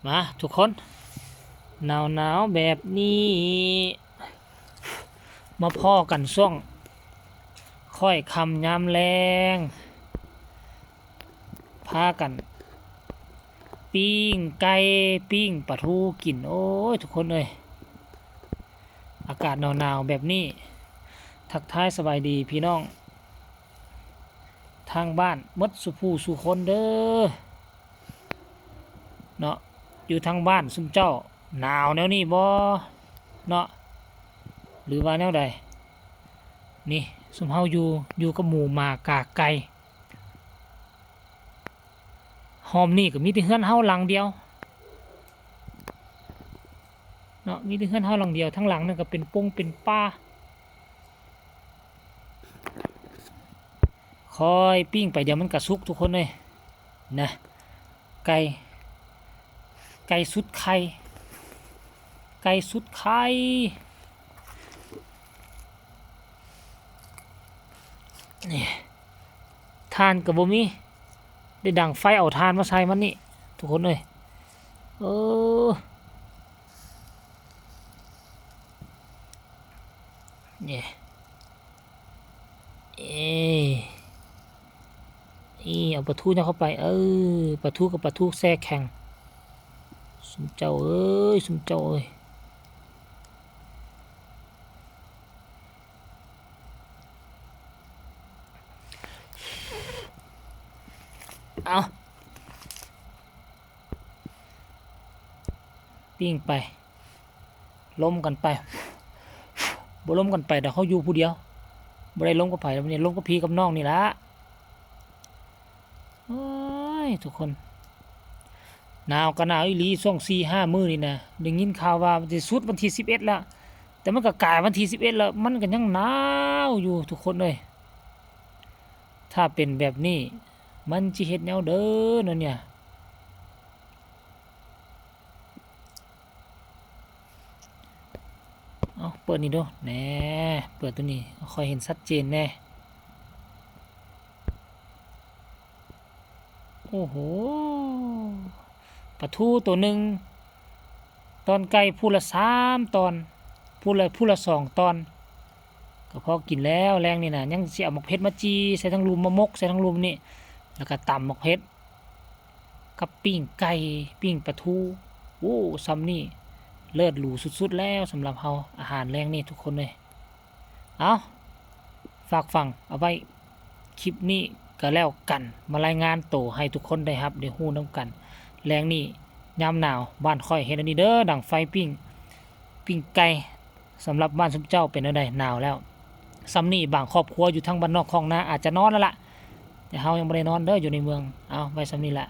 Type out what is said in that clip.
มาทุกคนหนาวแบบนี้มาพ่อกันช่วงค่อยคำยามแรงพากันปิ้งไก่ปิ้งปลาทูกินโอ้ยทุกคนเลยอากาศหนาวแบบนี้ทักทายสบายดีพี่น้องทางบ้านมดสุภูสุคนเด้อเนาะอยู่ทางบ้านซุมเจ้าหนาวแนวนี้บ่เนาะหรือว่าแนวใดนี่ซุมเฮาอยู่กับหมู่หมากากไก่หอมนี่ก็มีแต่เฮือนเฮาหลังเดียวเนาะมีแต่เฮือนเฮาหลังเดียวทั้งหลังนั่นก็เป็นปงเป็นป่าคอยปิ้งไปเดี๋ยวมันกระสุกทุกคนเลยนะไก่สุดไข่ไก่สุดไข่นี่ทานกับบ่มีได้ดังไฟเอาทานมาใส่มันนี่ทุกคนเลยเนี่ยเอาปลาทูเนี่ยเข้าไปปลาทูกับปลาทูแทรกแข่งสุมเจ้าสุมเจ้าเอาปิ้งไปล้มกันไปบ่ล้มกันไปแต่เขาอยู่ผู้เดียวบ่ได้ล้มกับไผ่วันนี้ล้มกับพี่กับน้องนี่ละโอ้ยทุกคนหนาวก็หนาวอีหลีช่วง4-5 มื้อนี่นะได้ยินข่าวว่ามันจะสุดวันที่11แล้วแต่มันก็กลายวันที่11แล้วมันก็ยังหนาวอยู่ทุกคนเลยถ้าเป็นแบบนี้มันจะเฮ็ดแนวเด้อเนาะเนี่ยเอาเปิดนี่ดูแหน่เปิดตัวนี้ค่อยเห็นชัดเจนแน่โอ้โหปลาทูตัวหนึ่งตอนไก่พูละ3 ตอนพูละ2 ตอนก็พอกินแล้วแรงนี่นะยังเสียหมกเพชรมาจีใส่ทั้งลุมมะมกใส่ทั้งลุมนี่แล้วก็ตำหมกเพชรกับปิ้งไก่ปิ้งปลาทูโอ้ซัมนี่เลิศหรูสุดๆแล้วสำหรับเฮาอาหารแรงนี่ทุกคนเลยเอาฝากฟังเอาไว้คลิปนี้ก็แล้วกันมารายงานโตให้ทุกคนได้ครับได้ฮู้นำกันแรงนี่ยามหนาวบ้านค่อยเฮ็ดอันนี้เด้อดังไฟปิ้งไก่สำหรับบ้านสมเจ้าเป็นอะไรหนาวแล้วซัมนี่บางครอบครัวอยู่ทางบ้านนอกคลองนาอาจจะนอนแล้วล่ะแต่เฮายังไม่ได้นอนเด้ออยู่ในเมืองเอาไว้ซัมนี่แหละ